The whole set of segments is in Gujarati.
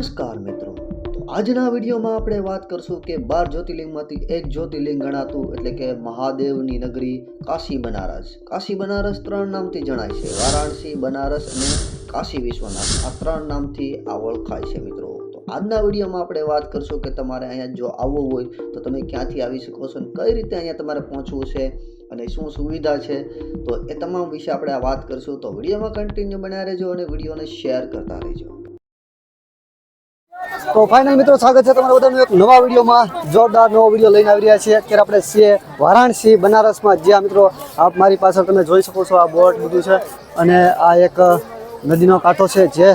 નમસ્કાર મિત્રો, તો આજના વિડીયોમાં આપણે વાત કરશું કે 12 જ્યોતિર્લિંગમાંથી એક જ્યોતિર્લિંગ ગણાતું એટલે કે મહાદેવની નગરી કાશી બનારસ. કાશી બનારસ 3 નામથી જણાય છે. વારાણસી, બનારસ અને કાશી વિશ્વનાથ આ 3 નામથી આ ઓળખાય છે મિત્રો. તો આજના વિડીયોમાં આપણે વાત કરશું કે તમારે અહીંયા જો આવવું હોય તો તમે ક્યાંથી આવી શકો છો અને કઈ રીતે અહીંયા તમારે પહોંચવું છે અને શું સુવિધા છે, તો એ તમામ વિશે આપણે આ વાત કરશું. તો વિડીયોમાં કન્ટિન્યુ બન્યા રહેજો અને વિડીયોને શેર કરતા રહેજો. તો ફાઇનલ મિત્રો, સ્વાગત છે તમારા બધાનું એક નવા વિડીયોમાં. જોરદાર નવો વિડીયો લઈને આવી રહ્યા છીએ. અત્યારે આપણે છીએ વારાણસી બનારસમાં. જ્યાં મિત્રો આપ મારી પાછળ તમે જોઈ શકો છો, આ બોટ બધું છે અને આ એક નદીનો કાંઠો છે જે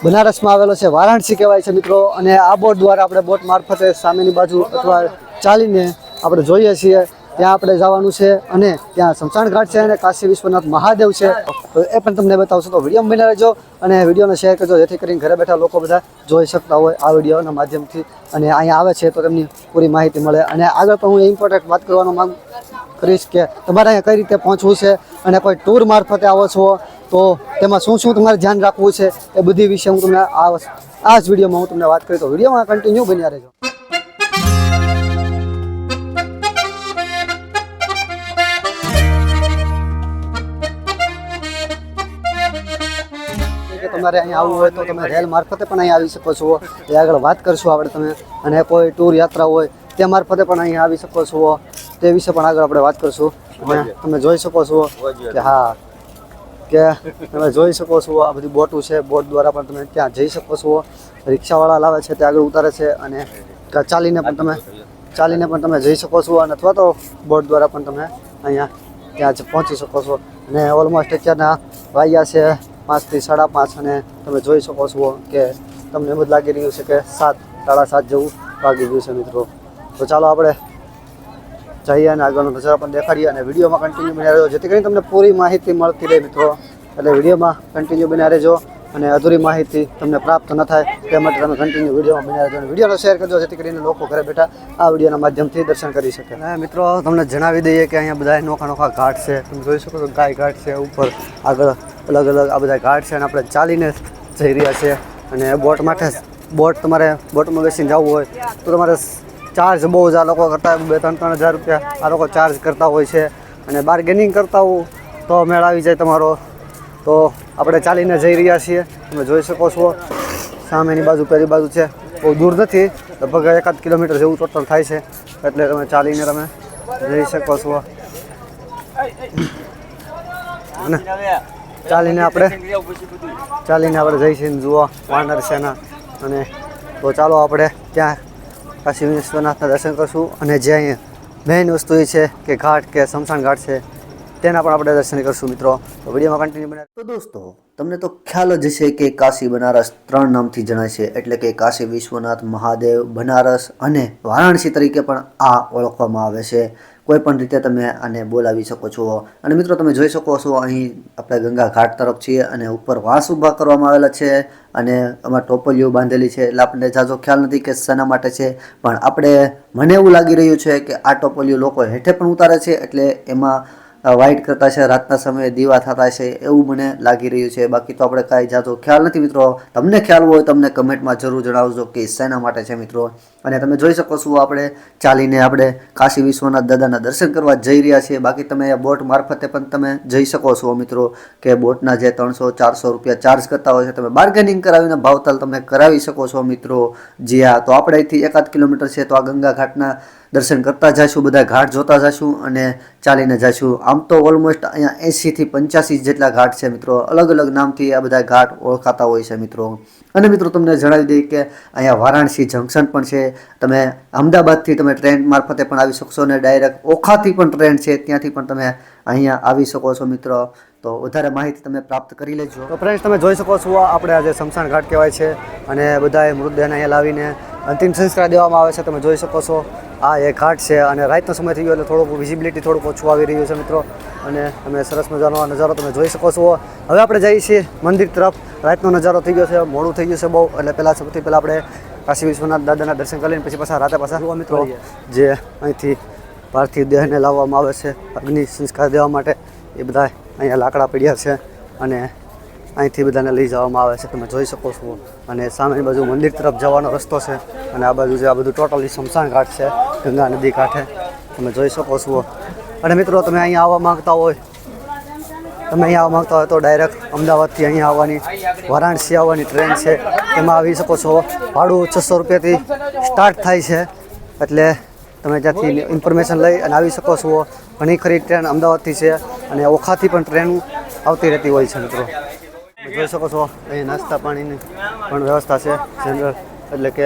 બનારસમાં આવેલો છે. વારાણસી કહેવાય છે મિત્રો. અને આ બોટ દ્વારા આપણે બોટ મારફતે સામેની બાજુ અથવા ચાલીને આપણે જોઈએ છીએ ત્યાં આપણે જવાનું છે. અને ત્યાં શમશાન ઘાટ છે અને કાશી વિશ્વનાથ મહાદેવ છે, તો એ પણ તમને બતાવશો. તો વિડીયો બની રહેજો અને વિડીયોને શેર કરજો, જેથી કરીને ઘરે બેઠા લોકો બધા જોઈ શકતા હોય આ વિડીયોના માધ્યમથી અને અહીંયા આવે છે તો તેમની પૂરી માહિતી મળે. અને આગળ પણ હું ઇમ્પોર્ટન્ટ વાત કરવાનો માંગ કરીશ કે તમારે અહીંયા કઈ રીતે પહોંચવું છે અને કોઈ ટૂર મારફતે આવો છો તો તેમાં શું શું તમારે ધ્યાન રાખવું છે, એ બધી વિશે હું તમને આ જ વિડીયોમાં હું તમને વાત કરી. તો વિડીયોમાં કન્ટિન્યુ બન્યા રહેજો. તમારે અહીંયા આવવું હોય તો તમે રેલ મારફતે પણ અહીંયા આવી શકો છો. એ આગળ વાત કરશું આપણે તમે. અને કોઈ ટૂર યાત્રા હોય તે મારફતે પણ અહીંયા આવી શકો છો, તે વિશે પણ આગળ આપણે વાત કરશું. અને તમે જોઈ શકો છો કે હા કે તમે જોઈ શકો છો આ બધી બોટું છે. બોટ દ્વારા પણ તમે ત્યાં જઈ શકો છો. રિક્ષાવાળા લાવે છે તે આગળ ઉતારે છે અને ચાલીને પણ તમે જઈ શકો છો. અને અથવા તો બોટ દ્વારા પણ તમે અહીંયા ત્યાં પહોંચી શકો છો. અને ઓલમોસ્ટ અત્યારના વાગ્યા છે 5 થી 5:30 અને તમે જોઈ શકો છો કે તમને એમ જ લાગી રહ્યું છે કે 7, 7:30 જેવું વાગી ગયું છે મિત્રો. તો ચાલો આપણે જઈએ અને આગળનો નજારો પણ દેખાડીએ અને વિડીયોમાં કન્ટિન્યુ બન્યા રહેજો, જેથી કરીને તમને પૂરી માહિતી મળતી રહે મિત્રો. એટલે વિડીયોમાં કન્ટિન્યુ બન્યા રહેજો અને અધૂરી માહિતી તમને પ્રાપ્ત ન થાય તે માટે તમે કન્ટિન્યુ વિડીયોમાં બન્યા રહેજો અને વિડીયોનો શેર કરજો, જેથી કરીને લોકો ઘરે બેઠા આ વિડીયોના માધ્યમથી દર્શન કરી શકે. અને મિત્રો તમને જણાવી દઈએ કે અહીંયા બધા નોખા ઘાટ છે. તમે જોઈ શકો છો ગાય ઘાટ છે, ઉપર આગળ અલગ અલગ આ બધા ઘાટ છે અને આપણે ચાલીને જઈ રહ્યા છીએ. અને તમારે બોટમાં બેસીને જવું હોય તો તમારે ચાર્જ બહુ જ આ લોકો કરતા હોય, 2-3 હજાર રૂપિયા આ લોકો ચાર્જ કરતા હોય છે. અને બાર્ગેનિંગ કરતા હોય તો મેળ આવી જાય તમારો. તો આપણે ચાલીને જઈ રહ્યા છીએ. તમે જોઈ શકો છો સામેની બાજુ પેલી બાજુ છે, બહુ દૂર નથી, લગભગ 1 કિલોમીટર જેવું ટોટલ થાય છે. એટલે તમે ચાલીને તમે જઈ શકો છો. અને ચાલીને આપણે જઈશું જુઓ વાનર સેના. અને તો ચાલો આપણે ત્યાં કાશી વિશ્વનાથના દર્શન કરશું. અને જે અહીંયા મેઇન વસ્તુ એ છે કે ઘાટ કે શમશાન ઘાટ છે તેના પણ આપણે દર્શન કરશું મિત્રો. તો વિડીયોમાં કન્ટિન્યુ બને. તો દોસ્તો, તમને તો ખ્યાલ જ હશે કે કાશી બનારસ 3 નામથી જણાય છે. એટલે કે કાશી વિશ્વનાથ મહાદેવ, બનારસ અને વારાણસી તરીકે પણ આ ઓળખવામાં આવે છે. કોઈ પણ રીતે તમે આને બોલાવી શકો છો. અને મિત્રો તમે જોઈ શકો છો અહીં આપણે ગંગા ઘાટ તરફ છીએ અને ઉપર વાંસ ઊભા કરવામાં આવેલા છે અને આમાં ટોપલીઓ બાંધેલી છે. એટલે આપણને જાજો ખ્યાલ નથી કે શેના માટે છે, પણ મને એવું લાગી રહ્યું છે કે આ ટોપલીઓ લોકો હેઠે પણ ઉતારે છે, એટલે એમાં વાઇટ કરતા છે, રાતના સમયે દીવા થતા છે, એવું મને લાગી રહ્યું છે. બાકી તો આપણે કાંઈ જાજો ખ્યાલ નથી મિત્રો. તમને ખ્યાલ હોય તમને કમેન્ટમાં જરૂર જણાવજો કે શેના માટે છે મિત્રો. અને તમે જોઈ શકો છો આપણે ચાલીને આપણે કાશી વિશ્વનાથ દાદાના દર્શન કરવા જઈ રહ્યા છીએ. બાકી તમે બોટ મારફતે પણ તમે જઈ શકો છો મિત્રો. કે બોટના જે 300-400 રૂપિયા ચાર્જ કરતા હોય છે, તમે બાર્ગેનિંગ કરાવીને ભાવતાલ તમે કરાવી શકો છો મિત્રો. જી હા, તો આપણે અહીંથી 1 કિલોમીટર છે તો આ ગંગા ઘાટના દર્શન કરતા જઈશું, બધા ઘાટ જોતા જઈશું અને ચાલીને જઈશું. આમ તો ઓલમોસ્ટ અહીંયા 80 થી 85 જેટલા ઘાટ છે મિત્રો. અલગ અલગ નામથી આ બધા ઘાટ ઓળખાતા હોય છે મિત્રો. અને મિત્રો તમને જણાવી દઈએ કે અહીંયા વારાણસી જંકશન પણ છે. તમે અમદાવાદથી તમે ટ્રેન મારફતે પણ આવી શકશો અને ડાયરેક્ટ ઓખાથી પણ ટ્રેન છે, ત્યાંથી પણ તમે અહીંયા આવી શકો છો મિત્રો. તો વધારે માહિતી તમે પ્રાપ્ત કરી લેજો. તો ફ્રેન્ડ્સ તમે જોઈ શકો છો આપણે આજે શમશાન ઘાટ કહેવાય છે અને બધાએ મૃતદેહને અહીંયા લાવીને અંતિમ સંસ્કાર દેવામાં આવે છે. તમે જોઈ શકો છો આ એ ઘાટ છે અને રાતનો સમય થઈ ગયો એટલે થોડુંક વિઝિબિલિટી થોડુંક ઓછું આવી રહ્યું છે મિત્રો. અને તમે સરસ મજાનો નજારો તમે જોઈ શકો છો. હવે આપણે જઈએ છીએ મંદિર તરફ. રાતનો નજારો થઈ ગયો છે, મોડું થઈ ગયું છે બહુ, એટલે સૌથી પહેલાં આપણે કાશી વિશ્વનાથ દાદાના દર્શન કરીને પછી રાતે પાછા મિત્રો જે અહીંથી પાર્થિવ દેહને લાવવામાં આવે છે અગ્નિ સંસ્કાર દેવા માટે, એ બધા અહીંયા લાકડા પડ્યા છે અને અહીંથી બધાને લઈ જવામાં આવે છે, તમે જોઈ શકો છો. અને સામેની બાજુ મંદિર તરફ જવાનો રસ્તો છે અને આ બાજુ જે આ બધું ટોટલી સ્મશાન ઘાટ છે ગંગા નદી કાંઠે, તમે જોઈ શકો છો. અને મિત્રો તમે અહીંયા આવવા માંગતા હોય તો ડાયરેક્ટ અમદાવાદથી અહીંયા આવવાની, વારાણસી આવવાની ટ્રેન છે, તેમાં આવી શકો છો. ભાડું 600 રૂપિયાથી સ્ટાર્ટ થાય છે, એટલે તમે ત્યાંથી ઇન્ફોર્મેશન લઈ અને આવી શકો છો. ઘણી ખરી ટ્રેન અમદાવાદથી છે અને ઓખાથી પણ ટ્રેન આવતી રહેતી હોય છે મિત્રો. તમે જોઈ શકો છો અહીં નાસ્તા પાણીની પણ વ્યવસ્થા છે જનરલ, એટલે કે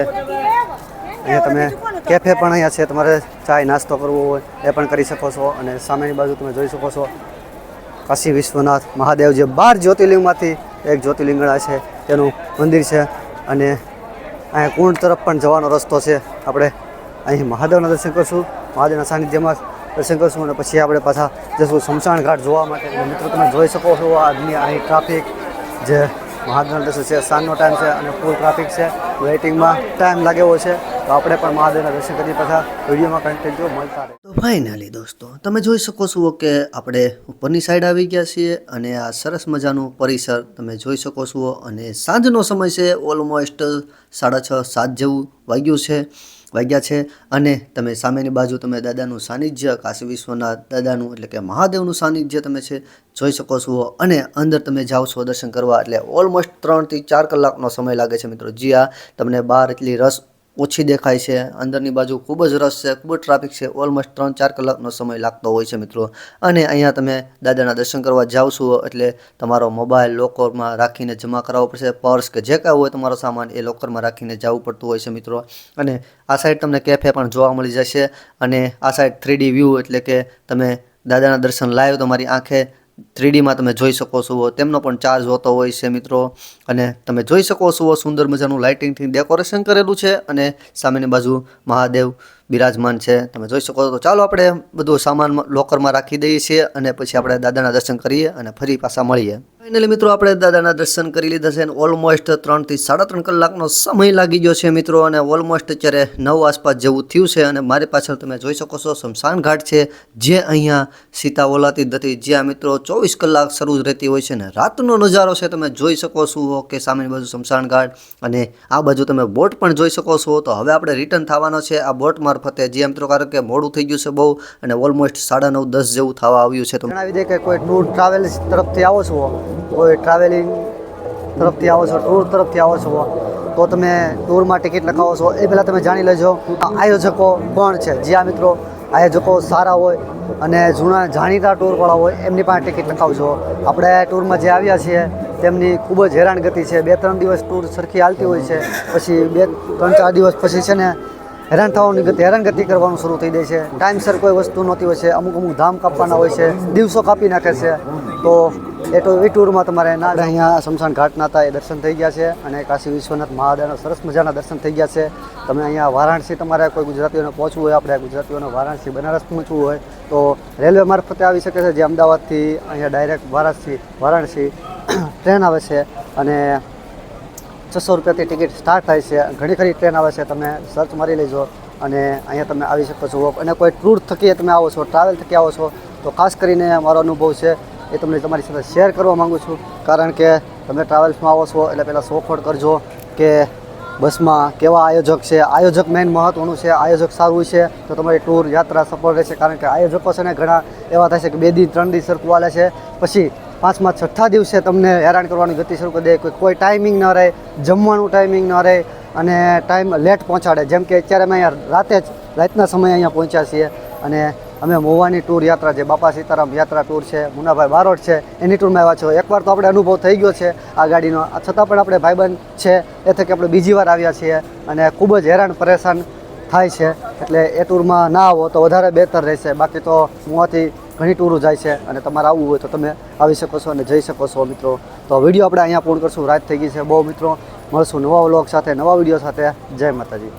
અહીંયા તમે કેફે પણ અહીંયા છે, તમારે ચાય નાસ્તો કરવો હોય એ પણ કરી શકો છો. અને સામેની બાજુ તમે જોઈ શકો છો કાશી વિશ્વનાથ મહાદેવ, જે 12 જ્યોતિર્લિંગમાંથી એક જ્યોતિર્લિંગ ગણાય છે, તેનું મંદિર છે. અને અહીંયા કુંડ તરફ પણ જવાનો રસ્તો છે. આપણે અહીં મહાદેવના દર્શન કરશું, મહાદેવના સાનિધ્યમાં દર્શન કરશું અને પછી આપણે પાછા જશું સ્મશાન ઘાટ જોવા માટે. મિત્રો તમે જોઈ શકો છો આજની અહીં ટ્રાફિક, જે મહાદેવના દર્શન છે, સાંજનો ટાઈમ છે અને ફૂલ ટ્રાફિક છે, વેઇટિંગમાં ટાઈમ લાગે એવો છે. તો આપણે પણ મહાદેવના દર્શન કરી પાછા વિડીયોમાં કન્ટિન્યુ મળતા રહે. તો ફાઇનલી દોસ્તો તમે જોઈ શકો છો કે આપણે ઉપરની સાઈડ આવી ગયા છીએ અને આ સરસ મજાનું પરિસર તમે જોઈ શકો છો. અને સાંજનો સમય છે, ઓલમોસ્ટ 6:30-7 જેવું વાગ્યા છે. અને તમે સામેની બાજુ તમે દાદાનું સાનિધ્ય, કાશી વિશ્વનાથ દાદાનું એટલે કે મહાદેવનું સાનિધ્ય તમે છે જોઈ શકો છો. અને અંદર તમે જાઓ છો દર્શન કરવા એટલે ઓલમોસ્ટ 3 થી 4 કલાકનો સમય લાગે છે મિત્રો. જી હા, તમને બહાર એટલી રસ ઓછી દેખાય છે, અંદરની બાજુ ખૂબ જ રસ છે, ખૂબ જ ટ્રાફિક છે. ઓલમોસ્ટ 3-4 કલાકનો સમય લાગતો હોય છે મિત્રો. અને અહીંયા તમે દાદાના દર્શન કરવા જાઓ છો એટલે તમારો મોબાઈલ લોકરમાં રાખીને જમા કરાવવો પડશે, પર્સ કે જે કાંઈ હોય તમારો સામાન એ લોકરમાં રાખીને જવું પડતું હોય છે મિત્રો. અને આ સાઈડ તમને કેફે પણ જોવા મળી જશે. અને આ સાઈડ 3D વ્યૂ એટલે કે તમે દાદાના દર્શન લાઈવ તમારી આંખે 3Dમાં તમે જોઈ શકો છો, તેમનો પણ ચાર્જ હોતો હોય છે મિત્રો. અને તમે જોઈ શકો છો સુંદર મજાનું લાઇટિંગથી ડેકોરેશન કરેલું છે અને સામેની બાજુ મહાદેવ બિરાજમાન છે, તમે જોઈ શકો છો. તો ચાલો આપણે બધું સામાન લોકરમાં રાખી દઈએ છીએ અને પછી આપણે દાદાના દર્શન કરીએ અને ફરી પાછા મળીએ. ફાઇનલી મિત્રો આપણે દાદાના દર્શન કરી લીધા છે અને ઓલમોસ્ટ 3 થી 3.5 કલાકનો સમય લાગી ગયો છે મિત્રો. અને ઓલમોસ્ટ અત્યારે 9 આસપાસ જેવું થયું છે. અને મારી પાછળ તમે જોઈ શકો છો સ્મશાન ઘાટ છે, જે અહીંયા સીતા ઓલાતી નથી, જ્યાં મિત્રો 24 કલાક શરૂ જ રહેતી હોય છે. ને રાતનો નજારો છે, તમે જોઈ શકો છો કે સામેની બાજુ સ્મશાન ઘાટ અને આ બાજુ તમે બોટ પણ જોઈ શકો છો. તો હવે આપણે રિટર્ન થવાનો છે આ બોટ મારફતે, જે મિત્રો કારણ કે મોડું થઈ ગયું છે બહુ અને ઓલમોસ્ટ 9:30-10 જેવું થવા આવ્યું છે. તો જણાવી દે કે કોઈ ટૂર ટ્રાવેલ તરફથી આવો છો, કોઈ ટ્રાવેલિંગ તરફથી આવો છો, ટૂર તરફથી આવો છો, તો તમે ટૂરમાં ટિકિટ લખાવો છો એ પહેલાં તમે જાણી લેજો આયોજકો કોણ છે. જ્યાં મિત્રો આયોજકો સારા હોય અને જૂના જાણીતા ટૂરવાળા હોય એમની પાસે ટિકિટ લખાવજો. આપણે ટૂરમાં જે આવ્યા છીએ તેમની ખૂબ જ હેરાનગતિ છે. 2-3 દિવસ ટૂર સરખી હાલતી હોય છે, પછી 2-3-4 દિવસ પછી છે ને હેરાનગતિ કરવાનું શરૂ થઈ જાય છે. ટાઈમસર કોઈ વસ્તુ નહોતી હોય છે, અમુક ધામ કાપવાના હોય છે, દિવસો કાપી નાખે છે. તો એ ટૂરમાં તમારે ના અહીંયા સ્મશાન ઘાટના હતા એ દર્શન થઈ ગયા છે અને કાશી વિશ્વનાથ મહાદેવના સરસ મજાના દર્શન થઈ ગયા છે. તમે અહીંયા વારાણસી તમારે કોઈ ગુજરાતીઓને પહોંચવું હોય, આપણે ગુજરાતીઓને વારાણસી બનારસ પહોંચવું હોય તો રેલવે મારફતે આવી શકે છે, જે અમદાવાદથી અહીંયા ડાયરેક્ટ વારાણસી ટ્રેન આવે છે અને 600 રૂપિયાથી ટિકિટ સ્ટાર્ટ થાય છે. ઘણી ખરી ટ્રેન આવે છે, તમે સર્ચ મારી લેજો અને અહીંયા તમે આવી શકો છો. અને કોઈ ટૂર થકી તમે આવો છો, ટ્રાવેલ થકી આવો છો તો ખાસ કરીને મારો અનુભવ છે એ તમને તમારી સાથે શેર કરવા માગું છું. કારણ કે તમે ટ્રાવેલ્સમાં આવો છો એટલે પહેલાં શોખવડ કરજો કે બસમાં કેવા આયોજક છે. આયોજક મેઇન મહત્ત્વનું છે. આયોજક સારું છે તો તમારી ટૂર યાત્રા સફળ રહેશે. કારણ કે આયોજકો છે ને ઘણા એવા થાય છે કે 2 થી 3 દિવસ સરખું હાલે છે, પછી 5મા 6ઠ્ઠા દિવસે તમને હેરાન કરવાની ગતિ શરૂ કરી દે. કોઈ ટાઈમિંગ ન રહે, જમવાનું ટાઈમિંગ ન રહે અને ટાઈમ લેટ પહોંચાડે. જેમ કે અત્યારે અમે અહીંયા રાતના સમયે અહીંયા પહોંચ્યા છીએ અને અમે મહુવાની ટૂર યાત્રા, જે બાપા સીતારામ યાત્રા ટૂર છે, મુનાભાઈ બારોટ છે, એની ટૂરમાં આવ્યા છો. એકવાર તો આપણે અનુભવ થઈ ગયો છે આ ગાડીનો, છતાં પણ આપણે ભાઈબંધ છે એ થકી આપણે બીજી વાર આવ્યા છીએ અને ખૂબ જ હેરાન પરેશાન થાય છે. એટલે એ ટૂરમાં ના આવો તો વધારે બહેતર રહેશે. બાકી તો મોંથી ઘણી ટૂરો જાય છે અને તમારે આવવું હોય તો તમે આવી શકો છો અને જઈ શકો છો મિત્રો. તો વિડીયો આપણે અહીંયા પૂર્ણ કરશું, રાત થઈ ગઈ છે બહુ મિત્રો. મળશું નવા વ્લોગ સાથે, નવા વિડીયો સાથે. જય માતાજી.